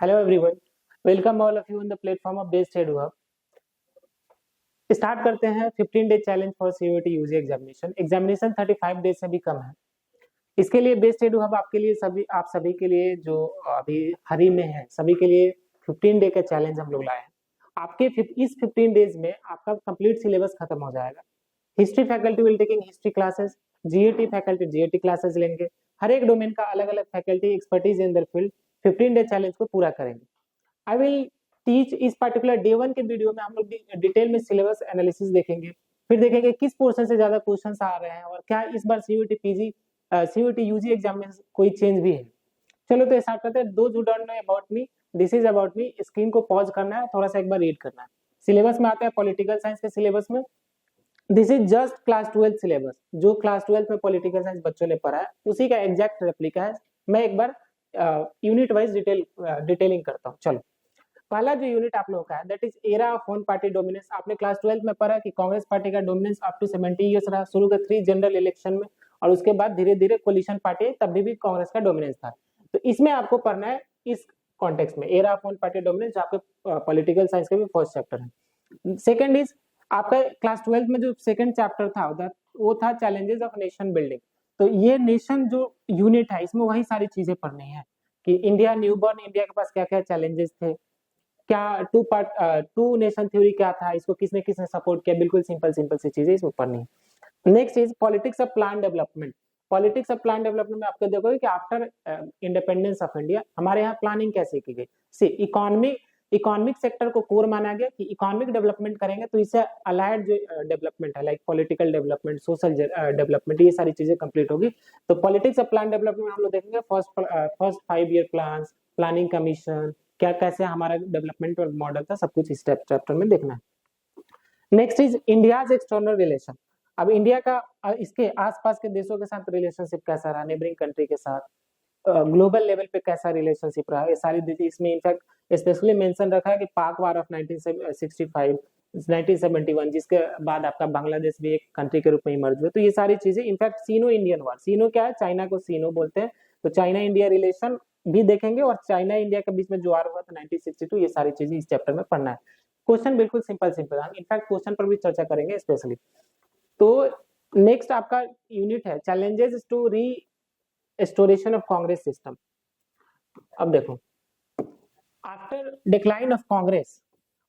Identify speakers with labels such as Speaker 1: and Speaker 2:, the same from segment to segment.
Speaker 1: Hello everyone, welcome all of you on the platform of Best Edu Hub. Start करते हैं 15 day challenge for CUET UG examination 35 days से भी कम है। इसके लिए बेस्ट एडू हब आपके लिए आप सभी के लिए जो अभी हरी में है सभी के लिए 15 डे का चैलेंज हम लोग लाए हैं। आपके इस 15 डेज में आपका कंप्लीट सिलेबस खत्म हो जाएगा। History faculty will taking history classes, GAT faculty GAT classes लेंगे। हर एक डोमेन का अलग अलग faculty expertise in their field 15 day challenge को पूरा करेंगे। आई विल टीच इस पर्टिकुलर डे 1 के वीडियो में हम लोग डिटेल में सिलेबस एनालिसिस देखेंगे, फिर देखेंगे किस पोर्शन से ज्यादा क्वेश्चंस आ रहे हैं और क्या इस बार सीयूईटी यूजी एग्जाम में कोई चेंज भी है। चलो तो स्टार्ट करते हैं। दो don't know about me, this is about me. Screen को पॉज करना है, थोड़ा सा एक बार रीड करना है। सिलेबस में आता है पॉलिटिकल साइंस के सिलेबस में this is just class 12 syllabus, जो क्लास 12 में पॉलिटिकल साइंस बच्चों ने पढ़ा है उसी का एग्जैक्ट रेप्लिका है। मैं एक बार यूनिट वाइज डिटेलिंग करता हूँ। चलो, पहला जो यूनिट आप लोगों का है that is era of one party dominance. आपने क्लास 12 में पढ़ा कि कांग्रेस पार्टी का डोमिनेंस अप टू 70 इयर्स रहा शुरू के 3 जनरल इलेक्शन में, और उसके बाद धीरे धीरे कोलिशन पार्टी तब भी कांग्रेस का डोमिनेंस था। तो इसमें आपको पढ़ना है इस कॉन्टेक्स्ट में era of one party dominance, जो आपके पॉलिटिकल साइंस का भी फर्स्ट चैप्टर है। सेकंड इज आपका क्लास 12 में जो सेकंड चैप्टर था वो था चैलेंजेस ऑफ नेशन बिल्डिंग। तो ये नेशन जो यूनिट है इसमें वही सारी चीजें पढ़नी है कि इंडिया न्यूबॉर्न इंडिया के पास क्या क्या चैलेंजेस थे, क्या टू नेशन थ्योरी क्या था, इसको किसने किसने सपोर्ट किया, बिल्कुल सिंपल सी चीजें इसमें पढ़नी है। Next is politics of plan development. Politics of plan development में आपको देखोगे कि आफ्टर इंडिपेंडेंस ऑफ इंडिया हमारे यहाँ प्लानिंग कैसे की गई। सी इकोनॉमिक सेक्टर को कोर माना गया कि इकोनॉमिक डेवलपमेंट करेंगे तो इससे अलाइड जो डेवलपमेंट है like political development, social development, ये सारी चीजें कंप्लीट होगी। तो पॉलिटिक्स ऑफ प्लान डेवलपमेंट हम लोग देखेंगे first 5 year plan, planning commission, क्या कैसे हमारा डेवलपमेंट मॉडल था, सब कुछ इस चैप्टर में देखना है। Next is India's external relation. अब इंडिया का इसके आसपास के देशों के साथ रिलेशनशिप कैसा रहा, नेबरिंग कंट्री के साथ, ग्लोबल लेवल पे कैसा रिलेशनशिप रहा, ये सारी इसमें इनफैक्ट स्पेशली मेंशन रखा है कि पाक वार ऑफ 1965 1971 जिसके बाद आपका बांग्लादेश भी एक कंट्री के रूप में इमर्ज हुआ। तो ये सारी चीजें इनफैक्ट सीनो इंडियन वार, सीनो क्या है, चाइना को सीनो बोलते हैं, तो चाइना इंडिया रिलेशन भी देखेंगे और चाइना इंडिया के बीच में जो वार हुआ था 1962, ये सारी चीजें इस चैप्टर में पढ़ना है। क्वेश्चन बिल्कुल सिंपल हम इनफैक्ट क्वेश्चन पर भी चर्चा करेंगे स्पेशली। तो नेक्स्ट आपका यूनिट है challenges to restoration of Congress system. अब देखो, after decline of Congress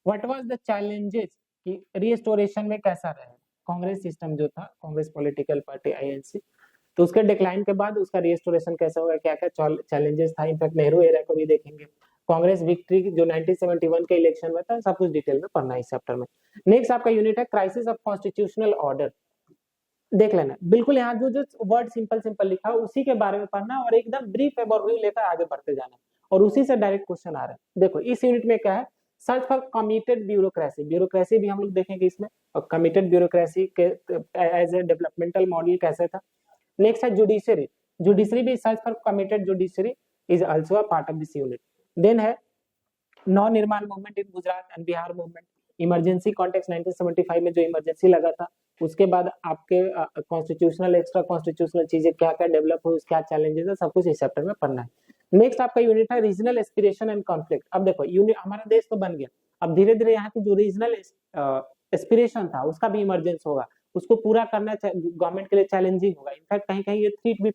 Speaker 1: what was the challenges कि रिस्टोरेशन में कैसा रहा कांग्रेस सिस्टम जो था, कांग्रेस पॉलिटिकल पार्टी आईएनसी, तो उसके डिक्लाइन के बाद उसका रिस्टोरेशन कैसा होगा, क्या क्या चैलेंजेस था। इनफैक्ट नेहरू एरा को भी देखेंगे, कांग्रेस विक्ट्री जो 1971 के इलेक्शन में था, सब कुछ डिटेल में पढ़ना है इस चैप्टर में। नेक्स्ट आपका यूनिट है क्राइसिस ऑफ कॉन्स्टिट्यूशनल ऑर्डर। देख लेना बिल्कुल, यहाँ जो वर्ड सिंपल लिखा है उसी के बारे में पढ़ना और एकदम ब्रीफ ओवरव्यू लेकर आगे बढ़ते जाना, और उसी से डायरेक्ट क्वेश्चन आ रहा है। देखो इस यूनिट में क्या है, सर्च फॉर कमिटेड ब्यूरोक्रेसी भी हम लोग देखेंगे इसमें, और कमिटेड ब्यूरोक्रेसी के एज ए डेवलपमेंटल मॉडल कैसे था। नेक्स्ट है जुडिशरी भी search for committed judiciary is also a part of this unit. Then है Nav Nirman movement in Gujarat and Bihar movement, emergency context 1975 में जो इमरजेंसी लगा था, उसके बाद आपके कॉन्स्टिट्यूशनल एक्स्ट्रा कॉन्स्टिट्यूशनल चीजें क्या क्या डेवलप हुई, क्या चैलेंजेस है, सब कुछ इस चैप्टर में पढ़ना है। नेक्स्ट आपका यूनिट है रीजनल एस्पिरेशन एंड कॉन्फ्लिक्ट। अब देखो यूनिट हमारा देश तो बन गया, अब धीरे धीरे यहाँ की जो रीजनल एस्पिरेशन था उसका भी इमरजेंस होगा, उसको पूरा करना गवर्नमेंट के लिए चैलेंजिंग होगा। इनफैक्ट कहीं कहीं ये थ्रेट भी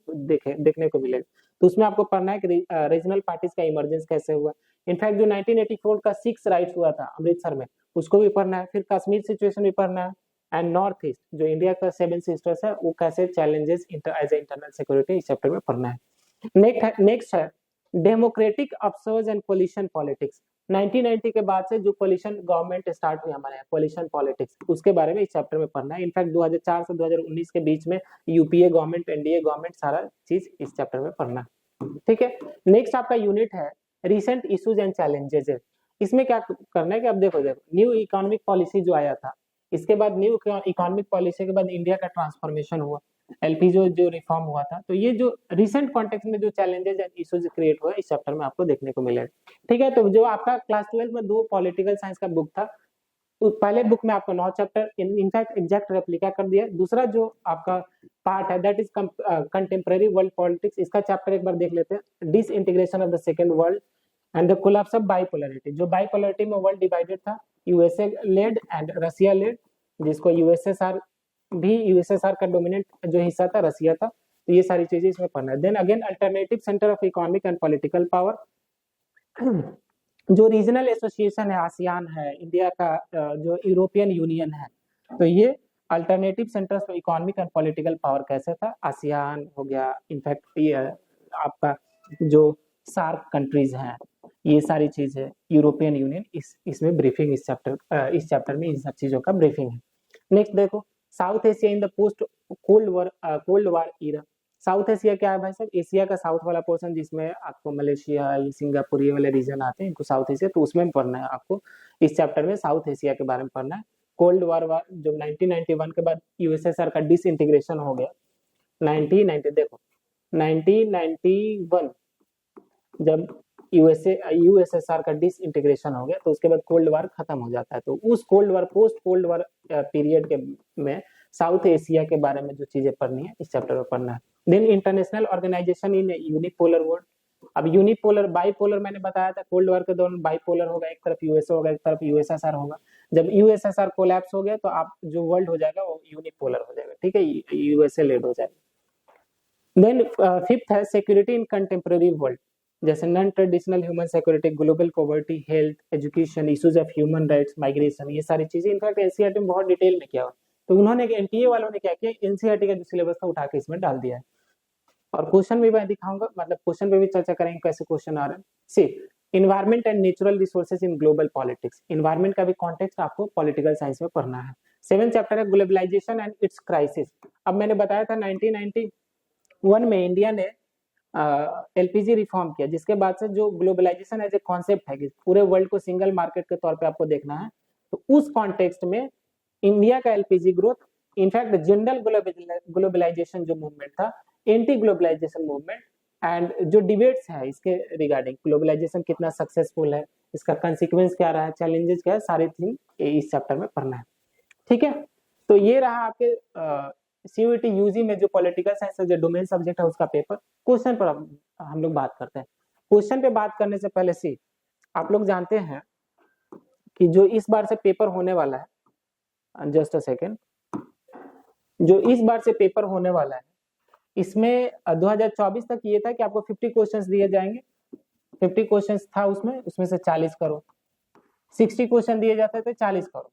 Speaker 1: देखने को मिलेगा, तो उसमें आपको पढ़ना है कि रीजनल पार्टीज का इमरजेंस कैसे हुआ। इनफैक्ट जो 1984 का 6 राइट्स हुआ था अमृतसर में, उसको भी पढ़ना है। फिर कश्मीर सिचुएशन भी पढ़ना है, एंड नॉर्थ ईस्ट जो इंडिया का 7 सिस्टर्स है वो कैसे challenges as a internal security, इस चैप्टर में पढ़ना है। नेक्स्ट है democratic upsurge and coalition politics. 1990 के बाद से जो कोलिशन गवर्नमेंट स्टार्ट हुई हमारे यहाँ, कोलिशन पॉलिटिक्स, उसके बारे में इस चैप्टर में पढ़ना है। इनफैक्ट 2004 से 2019 के बीच में यूपीए गवर्नमेंट, एनडीए गवर्नमेंट, सारा चीज इस चैप्टर में पढ़ना है, ठीक है। नेक्स्ट आपका यूनिट है रिसेंट इश्यूज एंड चैलेंजेस। इसमें क्या करना है कि अब देखो न्यू इकोनॉमिक पॉलिसी जो आया था, इसके बाद न्यू इकोनॉमिक पॉलिसी के बाद इंडिया का ट्रांसफॉर्मेशन हुआ, एलपी जो रिफॉर्म हुआ था, तो ये जो रिसेंट कॉन्टेक्स्ट में जो चैलेंजेस एंड इश्यूज क्रिएट हुआ इस चैप्टर में आपको देखने को मिलेगा, ठीक है। तो जो आपका क्लास 12 में 2 पॉलिटिकल साइंस का बुक था, पहले बुक में आपको 9 चैप्टर इनफैक्ट एग्जैक्ट रेप्लिका कर दिया। दूसरा जो आपका पार्ट है that is contemporary world politics, इसका चैप्टर एक बार देख लेते हैं, disintegration of the second world and the collapse of bipolarity, जो बाइपोलरिटी में वर्ल्ड डिवाइडेड था, USA led and Russia led, जिसको यूएसएसआर का डोमिनेंट जो हिस्सा था रसिया था, तो ये सारी चीजें इसमें पढ़ना है। Then again alternative centre of economic and political power, जो रीजनल एसोसिएशन है, आसियान है, इंडिया का जो यूरोपियन यूनियन है, तो ये alternative centres of economic and political power कैसे था, आसियान हो गया, इनफैक्ट ये आपका जो सार्क कंट्रीज हैं, ये सारी चीजें, यूरोपियन यूनियन, इसमें ब्रीफिंग इस चैप्टर में इन सब चीजों का ब्रीफिंग है। नेक्स्ट देखो, South Asia in the post cold war era. South Asia क्या है भाई साहब, एशिया का साउथ वाला पोर्शन, जिसमें आपको मलेशिया, सिंगापुर, ये वाले रीजन आते हैं, इनको साउथ एशिया, तो उसमें पढ़ना है आपको इस चैप्टर में, साउथ एशिया के बारे में पढ़ना है। कोल्ड वार जब 1991 के बाद यूएसएसआर का डिसइंटीग्रेशन हो गया, 1991 जब यूएसएसआर का डिसइंटीग्रेशन हो गया, तो उसके बाद कोल्ड वार खत्म हो जाता है। तो उस कोल्ड वार, पोस्ट कोल्ड वार पीरियड के में साउथ एशिया के बारे में जो चीजें पढ़नी है इस चैप्टर में पढ़ना है। देन इंटरनेशनल ऑर्गेनाइजेशन इन यूनिपोलर वर्ल्ड। अब यूनिपोलर, बाइपोलर मैंने बताया था, कोल्ड वार के दौरान बाइपोलर होगा, एक तरफ यूएसए होगा, एक तरफ यूएसएसआर होगा। जब यूएसएसआर कोलैप्स हो गया तो आप जो वर्ल्ड हो जाएगा वो यूनिपोलर हो जाएगा, ठीक है, यूएसए लेड हो जाएगा। देन फिफ्थ है सिक्योरिटी इन कंटेम्प्रेरी वर्ल्ड, जैसे non traditional human security, global poverty, health, education, issues of human rights, migration, ये सारी चीजें इनफैक्ट एनसीईआरटी में बहुत डिटेल में किया हुआ। तो उन्होंने एनटीए वालों ने क्या किया, एनसीईआरटी का जो सिलेबस था उठा के इसमें डाल दिया है। और क्वेश्चन भी मैं दिखाऊंगा, मतलब क्वेश्चन पे भी चर्चा करेंगे कैसे क्वेश्चन आ रहे हैं। C environment and natural resources in global politics, environment का भी कॉन्टेक्स्ट आपको पॉलिटिकल साइंस में पढ़ना है। 7th चैप्टर है ग्लोबलाइजेशन एंड इट्स क्राइसिस। अब मैंने बताया था 1991 में इंडिया ने एलपीजी रिफॉर्म किया, जिसके बाद से जो ग्लोबलाइजेशन एज ए कॉन्सेप्ट है कि पूरे वर्ल्ड को सिंगल मार्केट के तौर पे आपको देखना है, तो उस कॉन्टेक्स्ट में इंडिया का LPG growth, in fact general globalisation जो मूवमेंट था, एंटी ग्लोबलाइजेशन मूवमेंट, एंड जो डिबेट्स है इसके रिगार्डिंग ग्लोबलाइजेशन कितना सक्सेसफुल है, इसका कंसिक्वेंस क्या रहा है, चैलेंजेस क्या है, सारी थिंग इस चैप्टर में पढ़ना है, ठीक है। तो ये रहा आपके सीयूईटी यूजी में जो पॉलिटिकल साइंस जो डोमेन सब्जेक्ट है उसका पेपर। क्वेश्चन पर हम लोग बात करते हैं। क्वेश्चन पे बात करने से पहले से आप लोग जानते हैं कि जो इस बार से पेपर होने वाला है, जस्ट अ सेकेंड, जो इस बार से पेपर होने वाला है इसमें 2024 तक ये था कि आपको 50 क्वेश्चंस दिए जाएंगे, 50 क्वेश्चंस था उसमें से 40 करो, 60 क्वेश्चन दिए जाते थे 40 करो,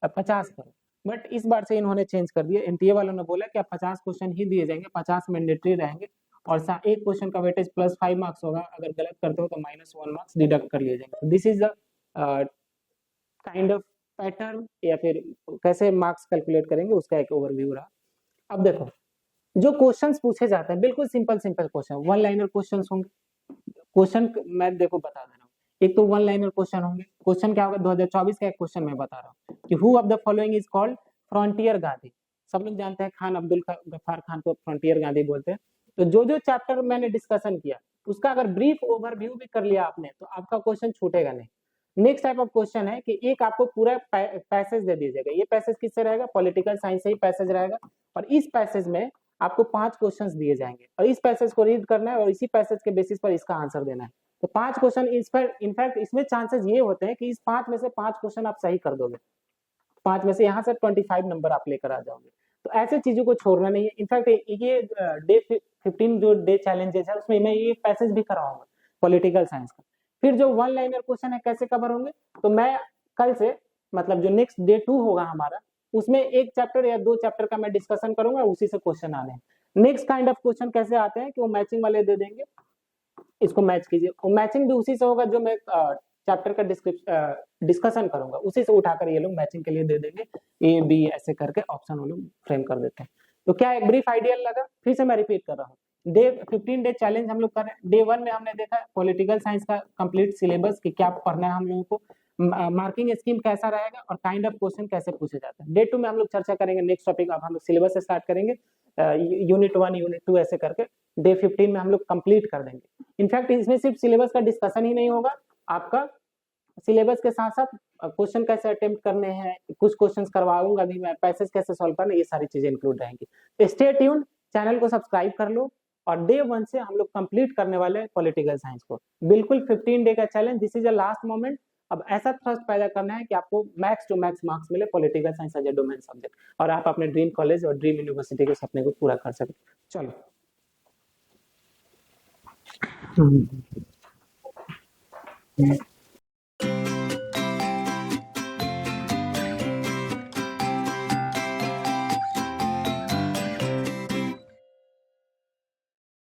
Speaker 1: अब 50 करो। बट इस बार से इन्होंने चेंज कर दिया, एनटीए वालों ने बोला कि अब 50 क्वेश्चन ही दिए जाएंगे, 50 मैंडेटरी रहेंगे, और एक क्वेश्चन का वेटेज +5 मार्क्स होगा, अगर गलत करते हो तो -1 मार्क्स डिडक्ट कर लिए जाएंगे। This is the kind of pattern, या फिर कैसे मार्क्स कैलकुलेट करेंगे उसका एक ओवरव्यू रहा। अब देखो जो क्वेश्चंस पूछे जाते हैं बिल्कुल सिंपल क्वेश्चन, 1 लाइनर क्वेश्चंस होंगे। क्वेश्चन मैं देखो बता दे रहा हूँ, एक तो 1 लाइनर क्वेश्चन होंगे। क्वेश्चन क्या होगा, 2024 का एक क्वेश्चन मैं बता रहा हूँ कि who of the following is called frontier Gandhi. सब लोग जानते हैं खान अब्दुल गफ्फार खान को फ्रंटियर गांधी बोलते हैं। तो जो चैप्टर मैंने डिस्कशन किया उसका अगर ब्रीफ ओवरव्यू भी कर लिया आपने तो आपका क्वेश्चन छूटेगा नहीं। नेक्स्ट टाइप ऑफ क्वेश्चन है कि एक आपको पूरा पैसेज दे दिया जाएगा, ये पैसेज किससे रहेगा, पॉलिटिकल साइंस से ही पैसेज रहेगा, और इस पैसेज में आपको 5 क्वेश्चंस दिए जाएंगे और इस पैसेज को रीड करना है और इसी पैसेज के बेसिस पर इसका आंसर देना है। तो 5 क्वेश्चन इस पर, इनफैक्ट इसमें चांसेस ये होते हैं कि इस 5 में से 5 क्वेश्चन आप सही कर दोगे, 5 में से यहाँ से 25 नंबर आप लेकर आ जाओगे। तो ऐसे चीजों को छोड़ना नहीं है। इनफैक्ट ये डे 15 जो डे चैलेंजेस है उसमें मैं ये पैसेज भी कराऊंगा पॉलिटिकल साइंस का। फिर जो 1 लाइनर क्वेश्चन है कैसे कवर होंगे, तो मैं कल से मतलब जो नेक्स्ट डे 2 होगा हमारा, उसमें 1 चैप्टर या 2 चैप्टर का मैं डिस्कशन करूंगा, उसी से क्वेश्चन आने हैं। नेक्स्ट काइंड ऑफ क्वेश्चन कैसे आते हैं कि वो मैचिंग वाले दे देंगे, इसको मैच कीजिए, वो मैचिंग भी उसी से होगा जो मैं चैप्टर का डिस्कशन करूंगा, उसी से उठाकर ये लोग मैचिंग के लिए दे देंगे, ए बी ऐसे करके ऑप्शन वो लोग फ्रेम कर देते हैं। तो क्या एक ब्रीफ आइडिया लगा, फिर से मैं रिपीट कर रहा हूँ। डे 15 डे चैलेंज हम लोग कर रहे हैं। डे 1 में हमने देखा पॉलिटिकल साइंस का कंप्लीट सिलेबस कि क्या पढ़ना है हम लोगों को, मार्किंग स्कीम कैसा रहेगा और काइंड ऑफ क्वेश्चन कैसे पूछे जाते हैं। डे 2 में हम लोग चर्चा करेंगे नेक्स्ट टॉपिक, अब हम लोग सिलेबस से स्टार्ट करेंगे, यूनिट 1 यूनिट 2 ऐसे करके डे 15 में हम लोग कंप्लीट कर देंगे। इनफैक्ट इसमें सिर्फ सिलेबस का डिस्कशन ही नहीं होगा, आपका सिलेबस के साथ साथ क्वेश्चन कैसे अटेम्प्ट करने हैं, कुछ क्वेश्चंस करवाऊंगा भी मैं, पैसेज कैसे सॉल्व करना, ये सारी चीजें इंक्लूड रहेंगी। तो स्टे ट्यून्ड, चैनल को सब्सक्राइब कर लो, और डे 1 से हम लोग कंप्लीट करने वाले हैं पॉलिटिकल साइंस को। बिल्कुल 15 डे का challenge, this is a last moment. अब ऐसा थ्रस्ट पैदा करना है कि आपको मैक्स टू मैक्स मार्क्स मिले political science as a domain subject, और आप अपने ड्रीम कॉलेज और ड्रीम यूनिवर्सिटी के सपने को पूरा कर सके। चलो